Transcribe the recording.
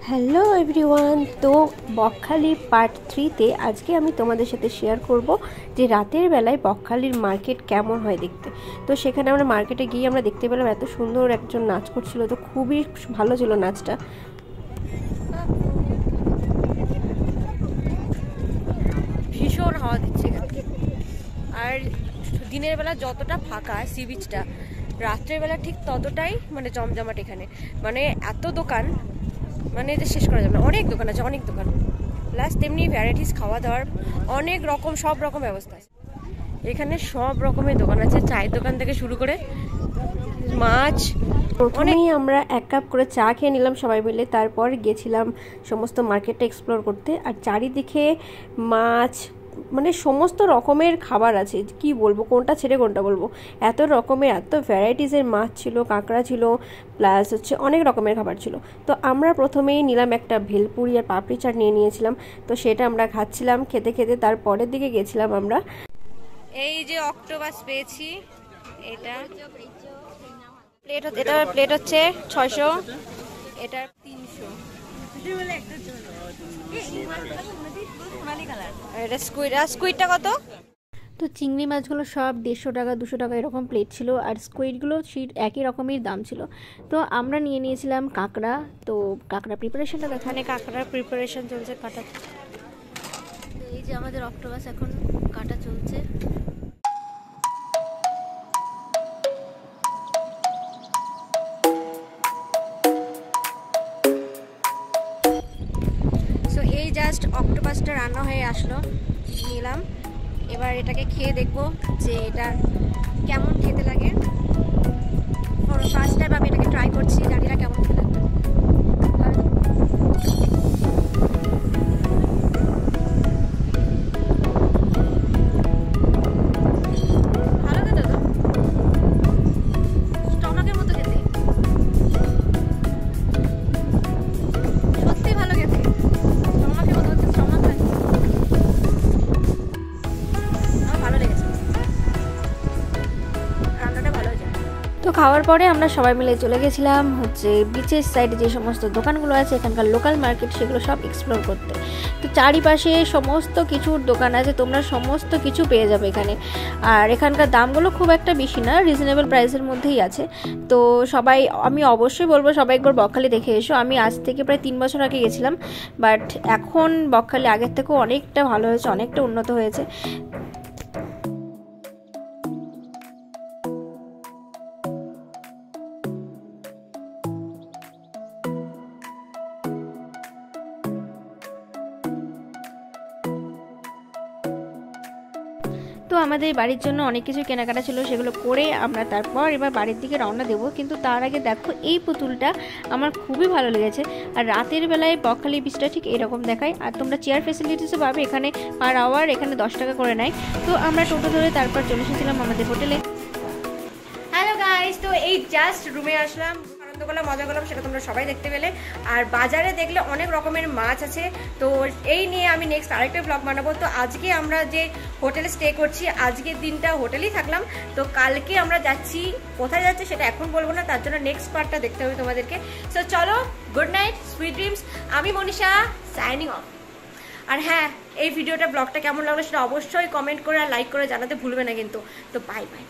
Hello everyone, তো Bakkhali part 3তে আজকে আমি তোমাদের সাথে শেয়ার করব যে রাতের বেলায় বকখালির মার্কেট কেমন হয় দেখতে। তো সেখানে আমরা মার্কেটে গিয়ে আমরা দেখতে পেলাম এত সুন্দর একজন নাচ করছিল, তো খুবই ভালো ছিল নাচটা। ভীষণ হাওয়া দিচ্ছে আর দিনের বেলা যতটা ফাঁকা সি বিচটা, রাত্রের বেলা ঠিক ততটাই মানে জমজমাট এখানে, মানে এত দোকান মানে যে শেষ করা যাবে না। অনেক দোকান আছে, অনেক দোকান, প্লাস তেমনি ভ্যারাইটিস খাওয়া দাওয়ার অনেক রকম সব রকম ব্যবস্থা আছে এখানে। সব রকমের দোকান আছে, চায়ের দোকান থেকে শুরু করে মাছ। প্রথমেই আমরা 1 কাপ করে চা খেয়ে নিলাম সবাই মিলে, তারপর গেছিলাম সমস্ত মার্কেটটা এক্সপ্লোর করতে। আর চারিদিকে মাছ, মানে সমস্ত রকমের খাবার আছে, কি বলবো কোনটা ছেড়ে কোনটা বলবো, এত রকমের এত ভ্যারাইটিসের মাছ ছিল, কাঁকড়া ছিল, প্লাস হচ্ছে অনেক রকমের খাবার ছিল। তো আমরা প্রথমেই নিলাম একটা ভেলপুরি আর পাপড়ি চাট নিয়ে নিয়েছিলাম, তো সেটা আমরা খাচ্ছিলাম। খেতে খেতে তারপরের দিকে গেছিলাম আমরা, এই যে অক্টোপাস পেয়েছি, এটা প্লেট, এটা প্লেট হচ্ছে 600, এটা 300। এটা স্কুইডটা কত? তো চিংড়ি মাছগুলো সব 150 টাকা 200 টাকা এরকম প্লেট ছিল, আর স্কুইডগুলো একই রকমের দাম ছিল। তো আমরা নিয়ে নিয়েছিলাম কাঁকড়া। তো কাঁকড়া প্রিপারেশনটা এখানে কাঁকড়ার প্রিপারেশন চলছে, কাটা। তো এই যে আমাদের অক্টোপাস এখন কাটা চলছে। এই জাস্ট অক্টোপাসটা রান্না হয়ে আসলো, নিলাম। এবার এটাকে খেয়ে দেখবো যে এটা কেমন খেতে লাগে। ফার্স্ট টাইম আমি এটাকে ট্রাই করছি, জানি না কেমন খেতে লাগবে। ভালো খেতে তো, স্টমাকের মতো খেতে, সত্যি ভালো খেতে। তো খাওয়ার পরে আমরা সবাই মিলে চলে গেছিলাম হচ্ছে বিচের সাইডে যে সমস্ত দোকানগুলো আছে এখানকার লোকাল মার্কেট, সেগুলো সব এক্সপ্লোর করতে। তো চারিপাশে সমস্ত কিছুর দোকান আছে, তোমরা সমস্ত কিছু পেয়ে যাবে এখানে। আর এখানকার দামগুলো খুব একটা বেশি না, রিজনেবল প্রাইসের মধ্যেই আছে। তো সবাই, আমি অবশ্যই বলবো সবাই একবার বকখালি দেখে এসো। আমি আজ থেকে প্রায় 3 বছর আগে গেছিলাম, বাট এখন বকখালি আগের থেকেও অনেকটা ভালো হয়েছে, অনেকটা উন্নত হয়েছে। তো আমাদের বাড়ির জন্য অনেক কিছু কেনাকাটা ছিল, সেগুলো করে আমরা তারপর এবার বাড়ির দিকে রওনা দেবো। কিন্তু তার আগে দেখো এই পুতুলটা আমার খুবই ভালো লেগেছে। আর রাতের বেলায় বকখালি বিচটা ঠিক এরকম দেখায়। আর তোমরা চেয়ার ফেসিলিটিসও পাবে এখানে, পার আওয়ার এখানে 10 টাকা করে নেয়। তো আমরা টোটো ধরে তারপর চলে এসেছিলাম আমাদের হোটেলে। হ্যালো গাইস, তো এই জাস্ট রুমে আসলাম, আনন্দ করলাম, মজা করলাম, সেটা তোমরা সবাই দেখতে পেলে। আর বাজারে দেখলে অনেক রকমের মাছ আছে, তো এই নিয়ে আমি নেক্সট আরেকটা ব্লগ বানাবো। তো আজকে আমরা যে হোটেলে স্টে করছি, আজকের দিনটা হোটেলেই থাকলাম। তো কালকে আমরা যাচ্ছি, কোথায় যাচ্ছি সেটা এখন বলবো না, তার জন্য নেক্সট পার্টটা দেখতে হবে তোমাদেরকে। সো চলো, গুড নাইট, সুইট ড্রিমস। আমি মনীষা, সাইনিং অফ। আর হ্যাঁ, এই ভিডিওটা ব্লগটা কেমন লাগলো সেটা অবশ্যই কমেন্ট করে আর লাইক করে জানাতে ভুলবে না কিন্তু। তো বাই বাই।